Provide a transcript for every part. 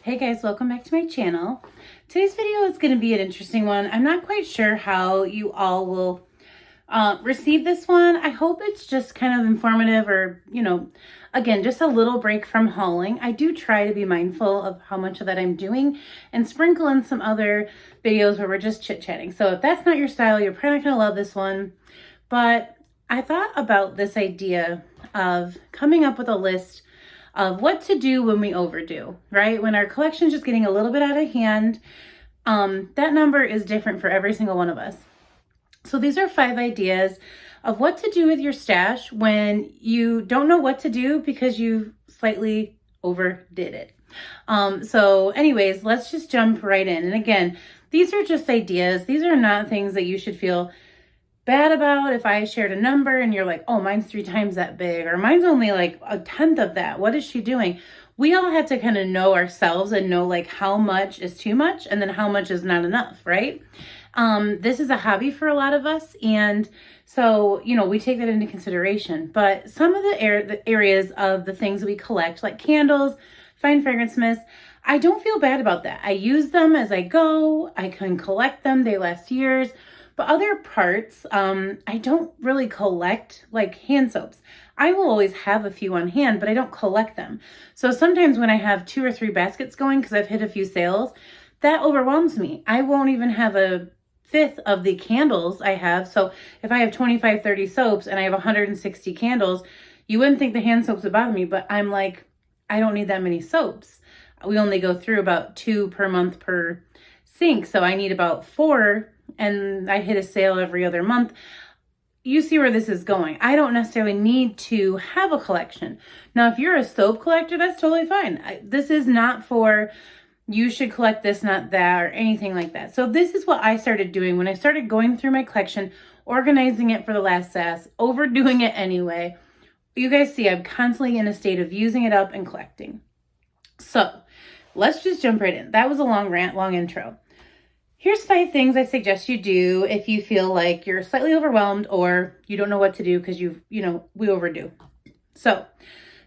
Hey guys, welcome back to my channel. Today's video is going to be an interesting one. I'm not quite sure how you all will receive this one. I hope it's just kind of informative or, again, just a little break from hauling. I do try to be mindful of how much of that I'm doing and sprinkle in some other videos where we're just chit-chatting. So if that's not your style, you're probably not going to love this one. But I thought about this idea of coming up with a list of what to do when we overdo, right? When our collection is just getting a little bit out of hand, that number is different for every single one of us. So these are 5 ideas of what to do with your stash when you don't know what to do because you slightly overdid it. So anyways, let's just jump right in. And again, these are just ideas. These are not things that you should feel bad about. If I shared a number and you're like, oh, mine's 3 times that big, or mine's only like 1/10 of that. What is she doing? We all have to kind of know ourselves and know like how much is too much and then how much is not enough, right? This is a hobby for a lot of us. And so, we take that into consideration. But some of the areas of the things we collect, like candles, fine fragrance mist, I don't feel bad about that. I use them as I go. I can collect them. They last years. But other parts, I don't really collect, like hand soaps. I will always have a few on hand, but I don't collect them. So sometimes when I have 2 or 3 baskets going, because I've hit a few sales, that overwhelms me. I won't even have a fifth of the candles I have. So if I have 25, 30 soaps and I have 160 candles, you wouldn't think the hand soaps would bother me, but I'm like, I don't need that many soaps. We only go through about 2 per month per sink. So I need about 4, and I hit a sale every other month. You see where this is going. I don't necessarily need to have a collection. Now, if you're a soap collector, that's totally fine. This is not for you should collect this, not that, or anything like that. So this is what I started doing when I started going through my collection, organizing it for the last sass, overdoing it anyway. You guys see I'm constantly in a state of using it up and collecting. So let's just jump right in. That was a long rant, long intro. Here's 5 things I suggest you do if you feel like you're slightly overwhelmed or you don't know what to do because we overdo. So,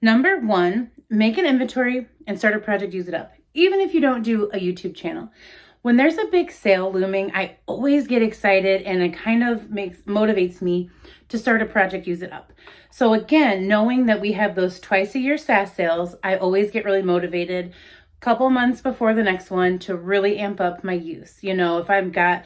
number 1, make an inventory and start a project, use it up. Even if you don't do a YouTube channel. When there's a big sale looming, I always get excited and it kind of motivates me to start a project, use it up. So again, knowing that we have those twice a year SAS sales, I always get really motivated couple months before the next one to really amp up my use. If I've got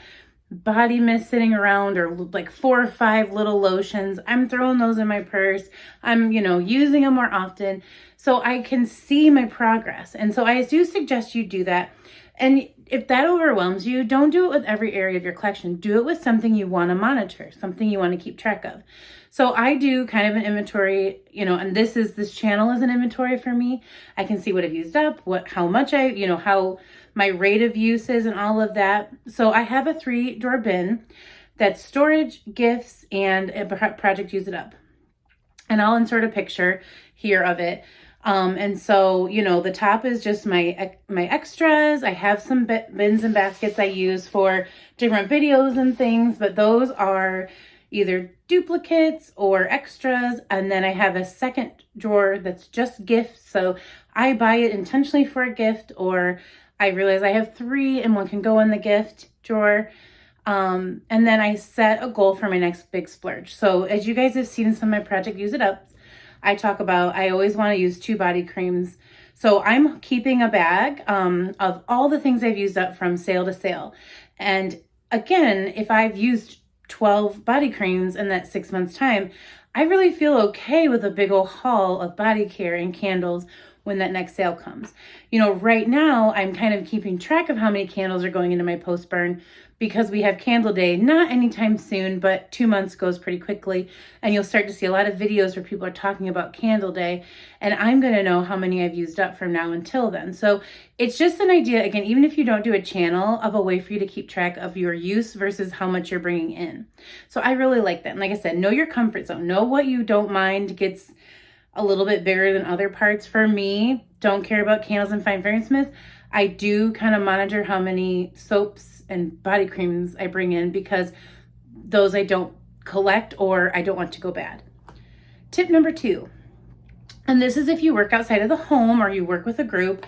body mist sitting around or like 4 or 5 little lotions, I'm throwing those in my purse. I'm, using them more often so I can see my progress. And so I do suggest you do that. And if that overwhelms you, don't do it with every area of your collection. Do it with something you want to monitor, something you want to keep track of. So I do kind of an inventory, and this channel is an inventory for me. I can see what I've used up, how much how my rate of use is and all of that. So I have a 3-drawer bin that's storage, gifts, and a project, use it up. And I'll insert a picture here of it. And so, the top is just my extras. I have some bins and baskets I use for different videos and things, but those are either duplicates or extras. And then I have a second drawer that's just gifts. So I buy it intentionally for a gift, or I realize I have 3 and one can go in the gift drawer. And then I set a goal for my next big splurge. So as you guys have seen some of my project, use it up, I talk about, I always want to use 2 body creams. So I'm keeping a bag of all the things I've used up from sale to sale. And again, if I've used 12 body creams in that 6 months time, I really feel okay with a big old haul of body care and candles when that next sale comes. Right now I'm kind of keeping track of how many candles are going into my postburn because we have candle day, not anytime soon, but 2 months goes pretty quickly. And you'll start to see a lot of videos where people are talking about candle day, and I'm going to know how many I've used up from now until then. So it's just an idea, again, even if you don't do a channel, of a way for you to keep track of your use versus how much you're bringing in. So I really like that. And like I said, know your comfort zone, know what you don't mind gets a little bit bigger than other parts. For me, don't care about candles and fine fragrance mist. I do kind of monitor how many soaps and body creams I bring in because those I don't collect or I don't want to go bad. Tip number 2, And this is if you work outside of the home or you work with a group.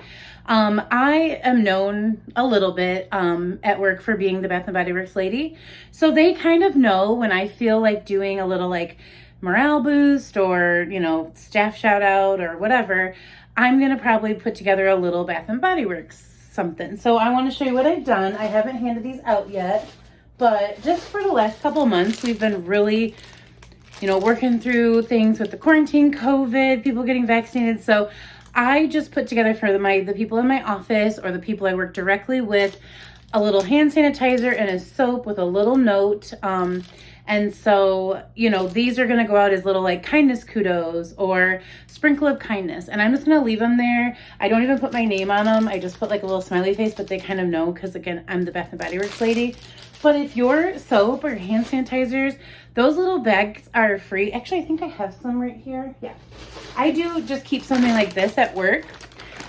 I am known a little bit at work for being the Bath and Body Works lady. So they kind of know when I feel like doing a little like morale boost or, you know, staff shout out or whatever, I'm going to probably put together a little Bath and Body Works something. So I want to show you what I've done. I haven't handed these out yet, but just for the last couple of months, we've been really, you know, working through things with the quarantine, COVID, people getting vaccinated. So I just put together for the people in my office or the people I work directly with a little hand sanitizer and a soap with a little note. And so, you know, these are going to go out as little like kindness kudos or sprinkle of kindness. And I'm just going to leave them there. I don't even put my name on them. I just put like a little smiley face, but they kind of know because, again, I'm the Bath and Body Works lady. But if your soap or hand sanitizers, those little bags are free. Actually, I think I have some right here. Yeah. I do just keep something like this at work.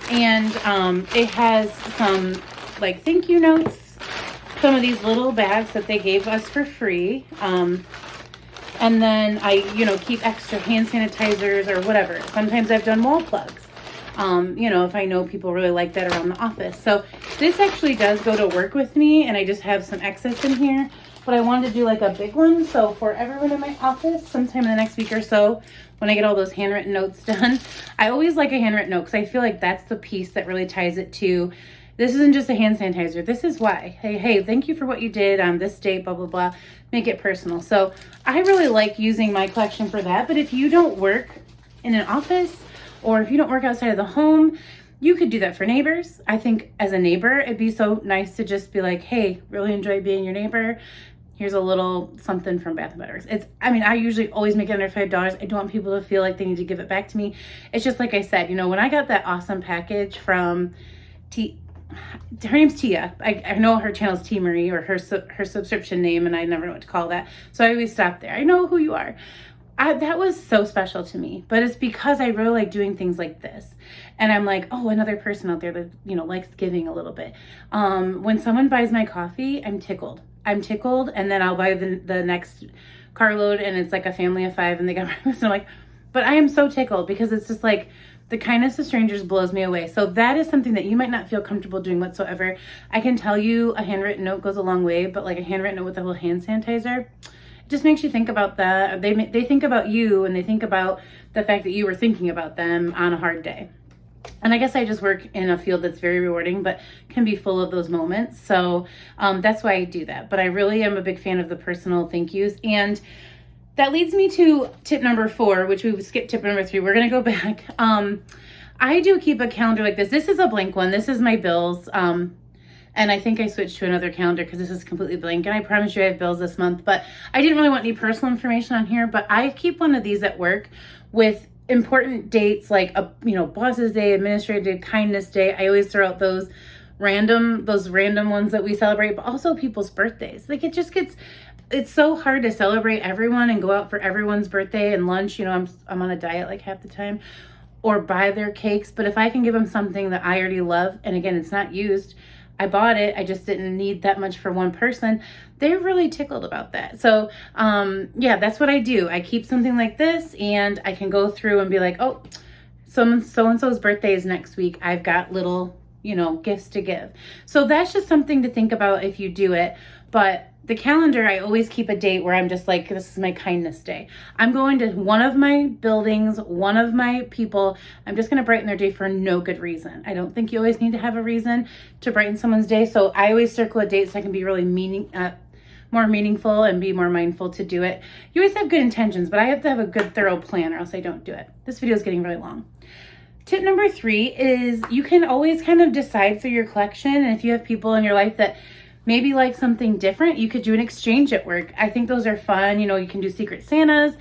And it has some like thank you notes. Some of these little bags that they gave us for free. And then I, you know, keep extra hand sanitizers or whatever. Sometimes I've done wall plugs. You know, if I know people really like that around the office. So this actually does go to work with me, and I just have some excess in here. But I wanted to do like a big one. So for everyone in my office, sometime in the next week or so, when I get all those handwritten notes done, I always like a handwritten note because I feel like that's the piece that really ties it to, this isn't just a hand sanitizer. This is why. Hey, thank you for what you did on this date, blah, blah, blah. Make it personal. So I really like using my collection for that. But if you don't work in an office or if you don't work outside of the home, you could do that for neighbors. I think as a neighbor, it'd be so nice to just be like, hey, really enjoy being your neighbor. Here's a little something from Bath & Body Works. I usually always make it under $5. I don't want people to feel like they need to give it back to me. It's just like I said, you know, when I got that awesome package from her name's Tia. I know her channel's T Marie or her subscription name, and I never know what to call that. So I always stop there. I know who you are. That was so special to me, but it's because I really like doing things like this. And I'm like, oh, another person out there that, you know, likes giving a little bit. When someone buys my coffee, I'm tickled. And then I'll buy the next carload, and it's like a family of 5, and they got breakfast. And I'm like, but I am so tickled because it's just like the kindness of strangers blows me away. So that is something that you might not feel comfortable doing whatsoever. I can tell you a handwritten note goes a long way, but like a handwritten note with a little hand sanitizer, it just makes you think about that. They think about you, and they think about the fact that you were thinking about them on a hard day. And I guess I just work in a field that's very rewarding, but can be full of those moments. So that's why I do that. But I really am a big fan of the personal thank yous. And that leads me to tip number 4, which we skipped tip number 3. We're going to go back. I do keep a calendar like this. This is a blank one. This is my bills. And I think I switched to another calendar because this is completely blank. And I promise you I have bills this month. But I didn't really want any personal information on here. But I keep one of these at work with important dates like Boss's Day, Administrative Day, Kindness Day. I always throw out those random ones that we celebrate, but also people's birthdays. Like it's so hard to celebrate everyone and go out for everyone's birthday and lunch. You know, I'm on a diet like half the time, or buy their cakes. But if I can give them something that I already love, and again, it's not used, I bought it, I just didn't need that much for one person, they're really tickled about that. So yeah, that's what I do. I keep something like this, and I can go through and be like, oh, so-and-so's birthday is next week. I've got little, gifts to give. So that's just something to think about if you do it. But the calendar, I always keep a date where I'm just like, this is my kindness day. I'm going to one of my buildings, one of my people. I'm just going to brighten their day for no good reason. I don't think you always need to have a reason to brighten someone's day. So I always circle a date so I can be really more meaningful and be more mindful to do it. You always have good intentions, but I have to have a good thorough plan or else I don't do it. This video is getting really long. Tip number 3 is you can always kind of decide for your collection. And if you have people in your life that maybe like something different, you could do an exchange at work. I think those are fun. You can do Secret Santas.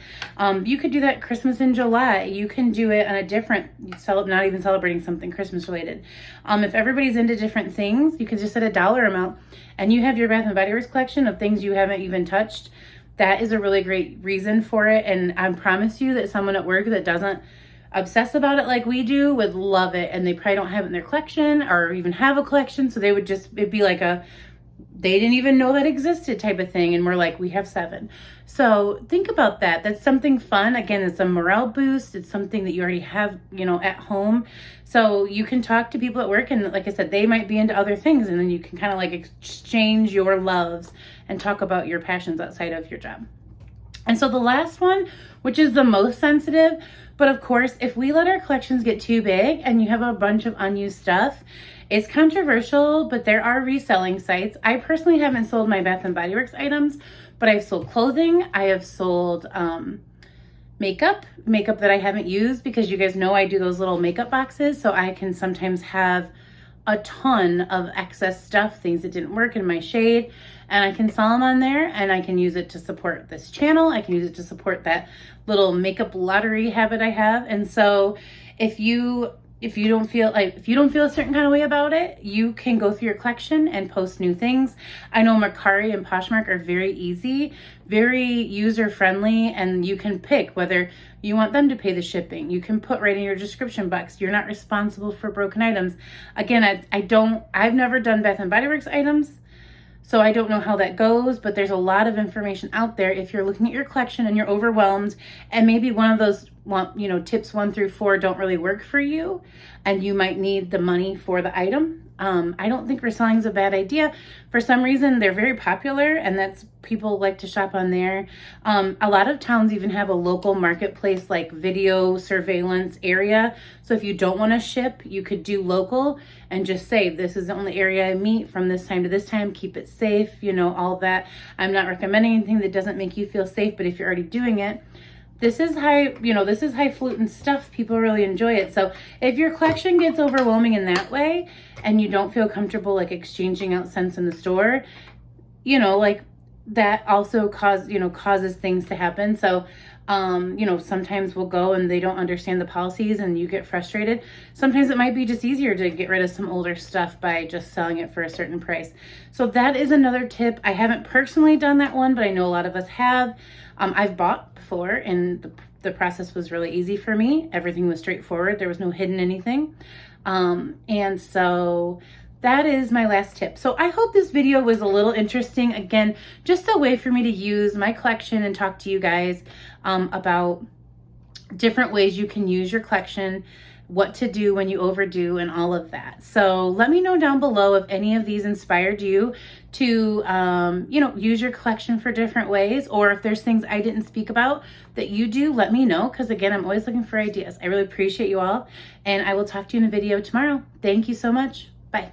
You could do that Christmas in July. You can do it on a different, not even celebrating something Christmas related. If everybody's into different things, you could just set a dollar amount and you have your Bath and Body Works collection of things you haven't even touched. That is a really great reason for it. And I promise you that someone at work that doesn't obsess about it like we do would love it. And they probably don't have it in their collection or even have a collection. So it'd be like a they didn't even know that existed type of thing. And we're like, we have 7. So think about that. That's something fun. Again, it's a morale boost. It's something that you already have, you know, at home. So you can talk to people at work, and like I said, they might be into other things, and then you can kind of like exchange your loves and talk about your passions outside of your job. And so the last one, which is the most sensitive, but of course, if we let our collections get too big and you have a bunch of unused stuff, it's controversial, but there are reselling sites. I personally haven't sold my Bath & Body Works items, but I've sold clothing. I have sold makeup that I haven't used, because you guys know I do those little makeup boxes, so I can sometimes have a ton of excess stuff, things that didn't work in my shade, and I can sell them on there, and I can use it to support this channel. I can use it to support that little makeup lottery habit I have. And so if you don't feel a certain kind of way about it, you can go through your collection and post new things. I know Mercari and Poshmark are very easy, very user friendly, and you can pick whether you want them to pay the shipping. You can put right in your description box, you're not responsible for broken items. Again, I've never done Bath & Body Works items, so I don't know how that goes, but there's a lot of information out there if you're looking at your collection and you're overwhelmed, and maybe one of those, you know, tips 1 through 4 don't really work for you, and you might need the money for the item. I don't think reselling is a bad idea. For some reason, they're very popular, and that's, people like to shop on there. A lot of towns even have a local marketplace, like video surveillance area. So if you don't want to ship, you could do local and just say, this is the only area I meet from this time to this time, keep it safe, you know, all that. I'm not recommending anything that doesn't make you feel safe, but if you're already doing it, this is highfalutin stuff. People really enjoy it. So if your collection gets overwhelming in that way and you don't feel comfortable like exchanging out scents in the store, you know, like that also causes things to happen. So, you know, sometimes we'll go and they don't understand the policies and you get frustrated. Sometimes it might be just easier to get rid of some older stuff by just selling it for a certain price. So that is another tip. I haven't personally done that one, but I know a lot of us have. I've bought before, and the process was really easy for me. Everything was straightforward. There was no hidden anything. And so that is my last tip. So I hope this video was a little interesting. Again, just a way for me to use my collection and talk to you guys about different ways you can use your collection, what to do when you overdo, and all of that. So let me know down below if any of these inspired you to, you know, use your collection for different ways, or if there's things I didn't speak about that you do, let me know, because again, I'm always looking for ideas. I really appreciate you all, and I will talk to you in a video tomorrow. Thank you so much. Bye.